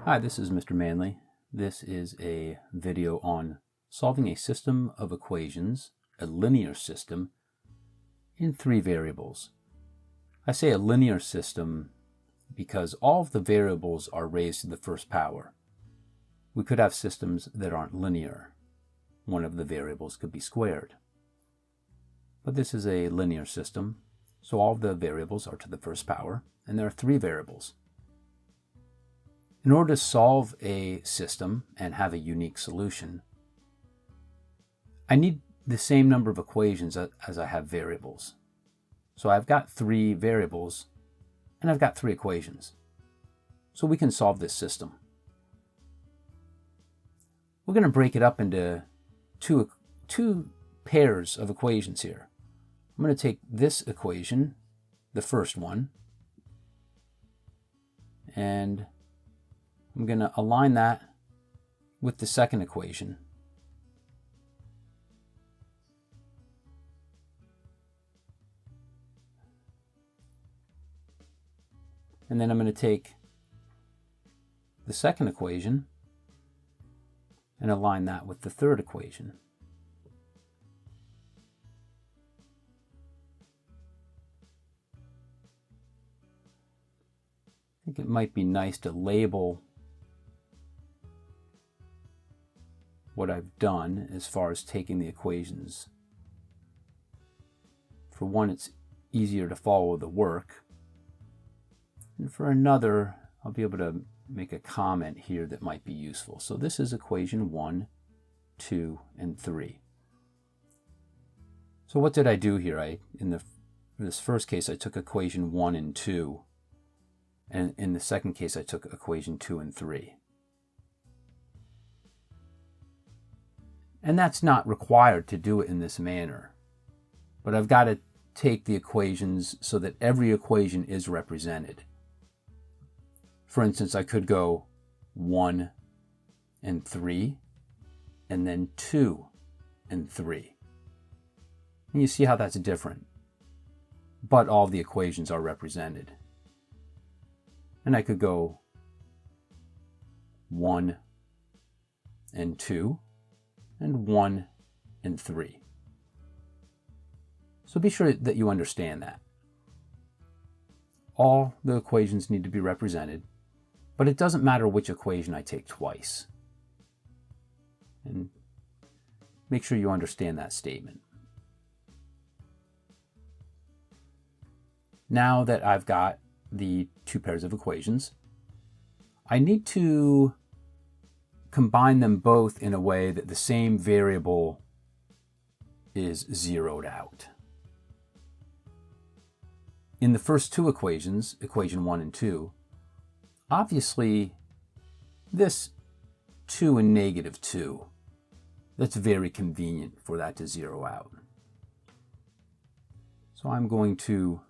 Hi, this is Mr. Manley. This is a video on solving a system of equations, a linear system, in three variables. I say a linear system because all of the variables are raised to the first power. We could have systems that aren't linear. One of the variables could be squared. But this is a linear system, so all of the variables are to the first power, and there are three variables. In order to solve a system and have a unique solution, I need the same number of equations as I have variables. So I've got three variables and I've got three equations. So we can solve this system. We're going to break it up into two pairs of equations here. I'm going to take this equation, the first one, and I'm going to align that with the second equation. And then I'm going to take the second equation and align that with the third equation. I think it might be nice to label what I've done as far as taking the equations. For one, it's easier to follow the work. And for another, I'll be able to make a comment here that might be useful. So this is equation 1, 2, and 3. So what did I do here? In this first case, I took equation 1 and 2. And in the second case, I took equation 2 and 3. And that's not required to do it in this manner. But I've got to take the equations so that every equation is represented. For instance, I could go 1 and 3, and then 2 and 3. And you see how that's different. But all the equations are represented. And I could go 1 and 2, and 1 and 3. So be sure that you understand that. All the equations need to be represented, but it doesn't matter which equation I take twice. And make sure you understand that statement. Now that I've got the two pairs of equations, I need to combine them both in a way that the same variable is zeroed out. In the first two equations, equation 1 and 2, obviously this 2 and negative 2, that's very convenient for that to zero out. So I'm going to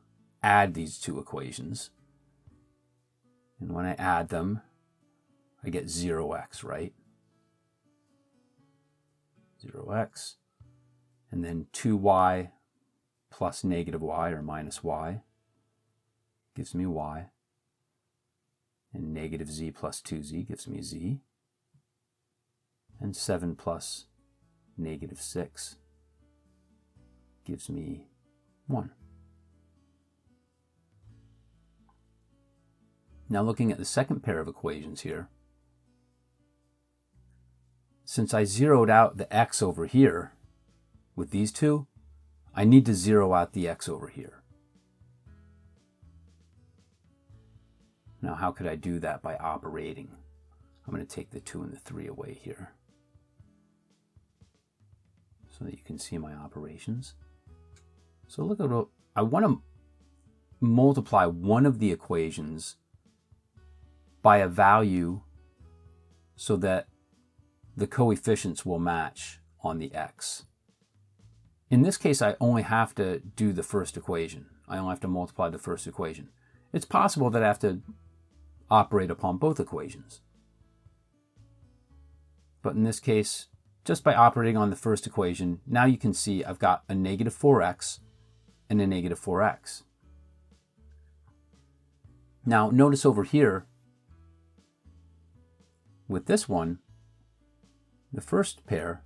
add these two equations. And when I add them, I get 0x, right? 0x. And then 2y plus negative y or minus y gives me y. And negative z plus 2z gives me z. And 7 plus negative 6 gives me 1. Now looking at the second pair of equations here, since I zeroed out the x over here with these two, I need to zero out the x over here. Now how could I do that? By operating. I'm going to take the 2 and the 3 away here so that you can see my operations. So look at what I want to multiply one of the equations by a value so that the coefficients will match on the x. In this case, I only have to do the first equation. I only have to multiply the first equation. It's possible that I have to operate upon both equations. But in this case, just by operating on the first equation, now you can see I've got a negative 4x and a negative 4x. Now notice over here, with this one, the first pair,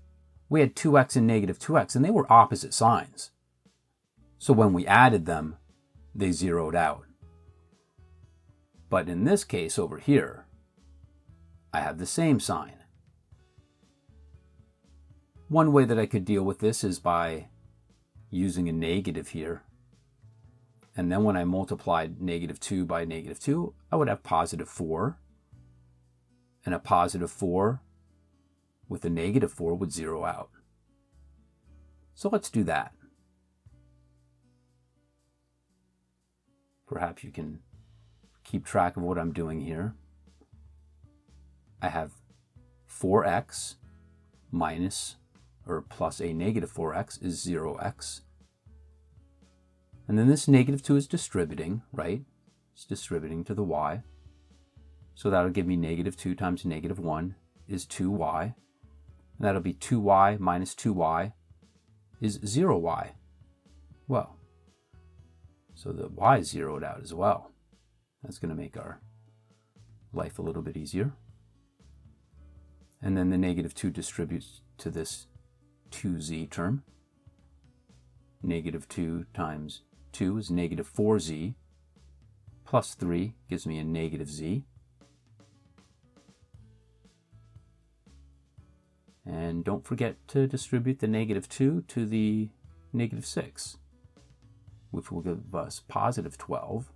we had 2x and negative 2x, and they were opposite signs. So when we added them, they zeroed out. But in this case over here, I have the same sign. One way that I could deal with this is by using a negative here. And then when I multiplied negative 2 by negative 2, I would have positive 4. And a positive 4 with a negative 4 would zero out. So let's do that. Perhaps you can keep track of what I'm doing here. I have 4x minus or plus a negative 4x is 0x. And then this negative 2 is distributing, right? It's distributing to the y. So that'll give me negative 2 times negative 1 is 2y. And that'll be 2y minus 2y is 0y. Well, so the y is zeroed out as well. That's going to make our life a little bit easier. And then the negative 2 distributes to this 2z term. Negative 2 times 2 is negative 4z, plus 3 gives me a negative z. And don't forget to distribute the negative 2 to the negative 6, which will give us positive 12.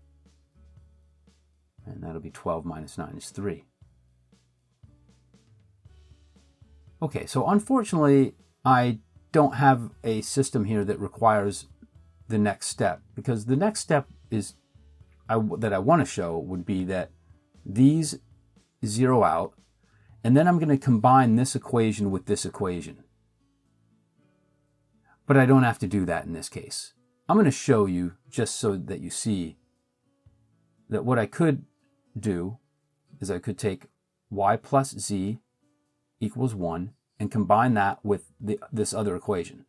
And that'll be 12 minus 9 is 3. Okay, so unfortunately, I don't have a system here that requires the next step, because the next step is that I want to show would be that these zero out, and then I'm going to combine this equation with this equation. But I don't have to do that in this case. I'm going to show you just so that you see that what I could do is I could take y plus z equals 1 and combine that with this other equation.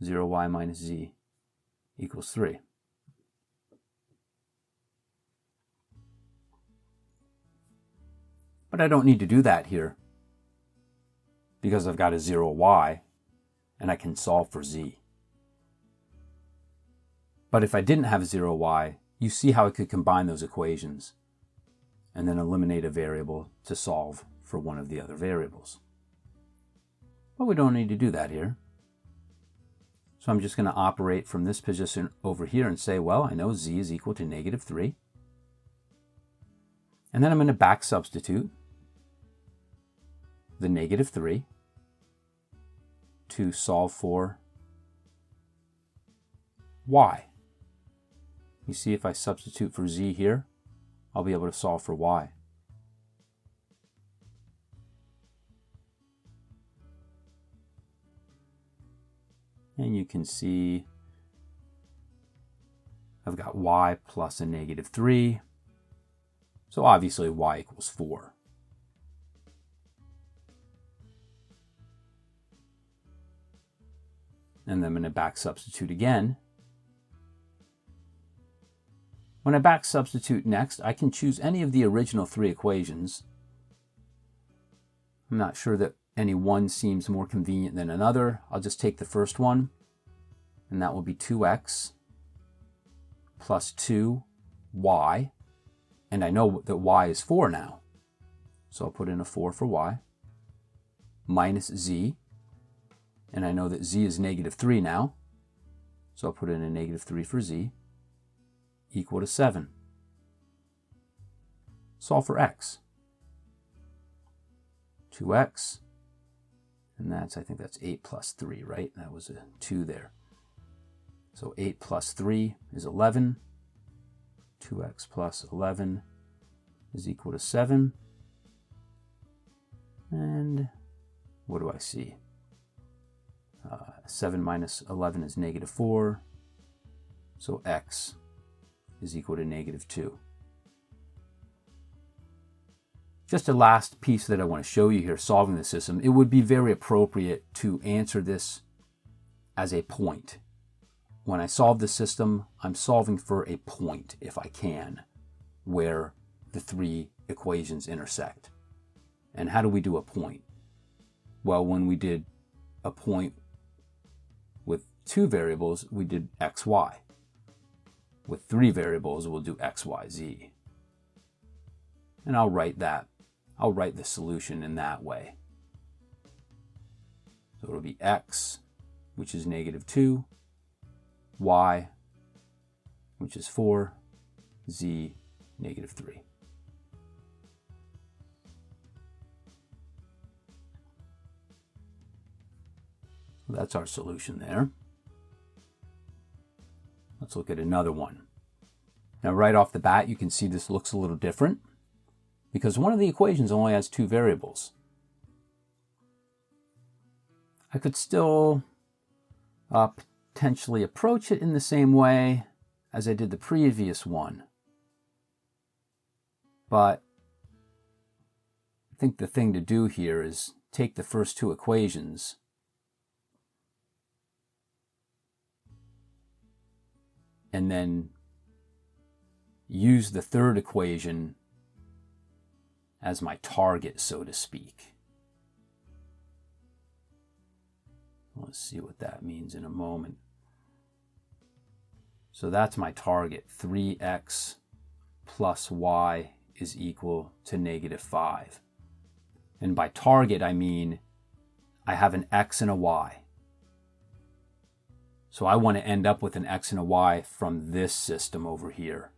0y minus z equals 3. But I don't need to do that here because I've got a 0y and I can solve for z. But if I didn't have 0y, you see how I could combine those equations and then eliminate a variable to solve for one of the other variables. But we don't need to do that here. So I'm just going to operate from this position over here and say, well, I know z is equal to negative 3. And then I'm going to back substitute the negative 3 to solve for y. You see, if I substitute for z here, I'll be able to solve for y. And you can see I've got y plus a negative 3. So obviously y equals 4. And then I'm going to back substitute again. When I back substitute next, I can choose any of the original 3 equations. I'm not sure that any one seems more convenient than another. I'll just take the first one, and that will be 2x plus 2y. And I know that y is 4 now. So I'll put in a 4 for y, minus z. And I know that z is negative 3 now. So I'll put in a negative 3 for z, equal to 7. Solve for x. 2x. And I think that's 8 plus 3, right? That was a 2 there. So 8 plus 3 is 11. 2x plus 11 is equal to 7. And what do I see? 7 minus 11 is negative 4. So x is equal to negative 2. Just a last piece that I want to show you here, solving the system. It would be very appropriate to answer this as a point. When I solve the system, I'm solving for a point, if I can, where the 3 equations intersect. And how do we do a point? Well, when we did a point with 2 variables, we did x, y. With 3 variables, we'll do x, y, z. And I'll write the solution in that way. So it'll be x, which is -2, y, which is 4, z, -3. So that's our solution there. Let's look at another one. Now right off the bat, you can see this looks a little different because one of the equations only has 2 variables. I could still potentially approach it in the same way as I did the previous one. But I think the thing to do here is take the first 2 equations and then use the 3rd equation as my target, so to speak. Let's see what that means in a moment. So that's my target. 3x plus y is equal to -5. And by target, I mean I have an x and a y. So I want to end up with an x and a y from this system over here.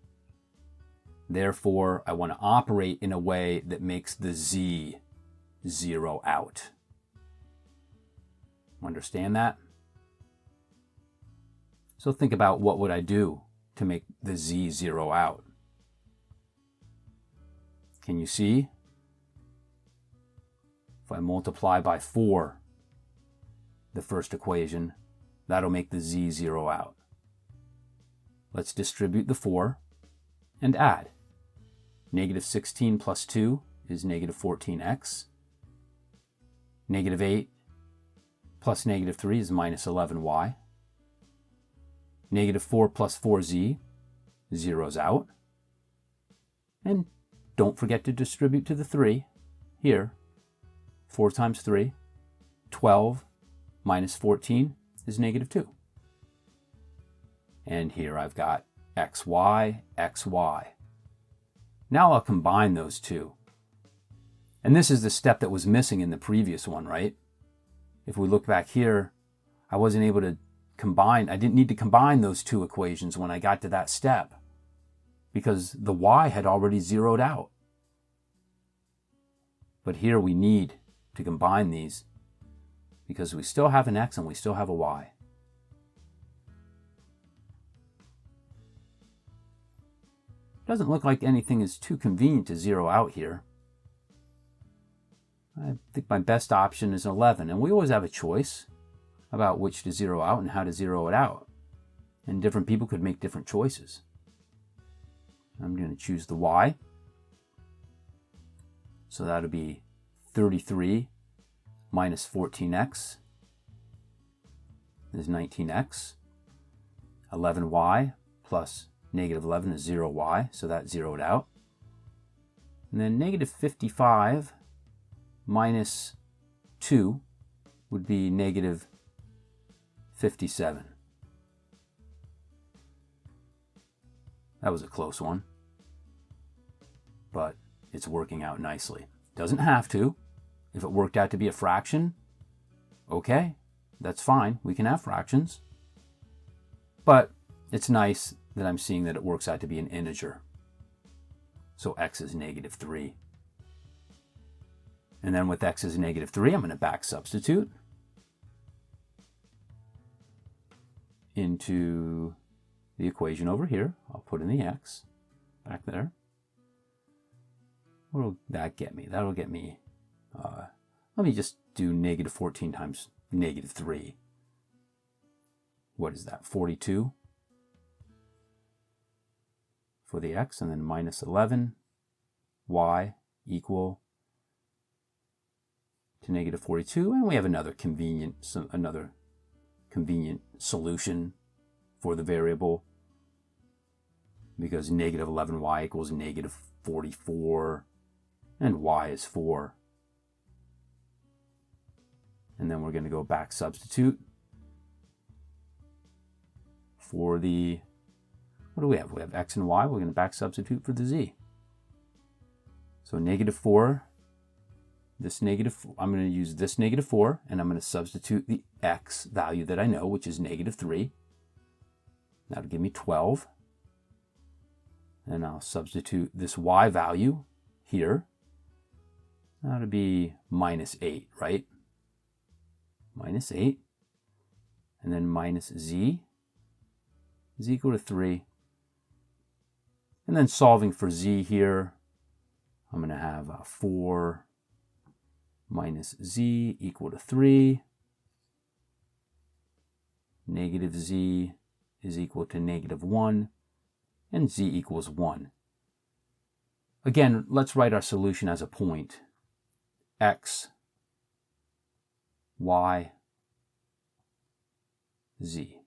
Therefore, I want to operate in a way that makes the z zero out. Understand that? So think about what would I do to make the z zero out. Can you see? If I multiply by 4 the first equation, that'll make the z zero out. Let's distribute the 4 and add. -16 plus 2 is -14x. -8 plus -3 is -11y. -4 plus 4z zeroes out. And don't forget to distribute to the 3 here. 4 times 3, 12 minus 14 is -2. And here I've got xy, xy. Now I'll combine those 2. And this is the step that was missing in the previous one, right? If we look back here, I wasn't able to combine, I didn't need to combine those 2 equations when I got to that step because the y had already zeroed out. But here we need to combine these because we still have an x and we still have a y. Doesn't look like anything is too convenient to zero out here. I think my best option is 11, and we always have a choice about which to zero out and how to zero it out. And different people could make different choices. I'm going to choose the y. So that'll be 33 minus 14x is 19x. 11y plus -11 is 0y, so that zeroed out. And then -55 minus 2 would be -57. That was a close one, but it's working out nicely. Doesn't have to. If it worked out to be a fraction, okay, that's fine. We can have fractions. But it's nice that I'm seeing that it works out to be an integer. So x is -3. And then with x is -3, I'm going to back substitute into the equation over here. I'll put in the x back there. What will that get me? That'll get me, let me just do -14 times -3. What is that? 42 for the x, and then -11 y equal to -42, and we have another convenient solution for the variable because -11y equals -44 and y is 4. And then we're going to go back substitute for the, what do we have? We have x and y. We're going to back substitute for the z. So -4, this -4, I'm going to use this -4, and I'm going to substitute the x value that I know, which is -3. That'll give me 12. And I'll substitute this y value here. That'll be -8, right? -8. And then minus z is equal to 3. And then solving for z here, I'm going to have 4 minus z equal to 3. Negative z is equal to -1. And z equals 1. Again, let's write our solution as a point. X, y, z.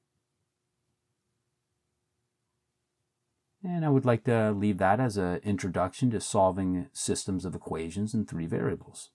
And I would like to leave that as an introduction to solving systems of equations in 3 variables.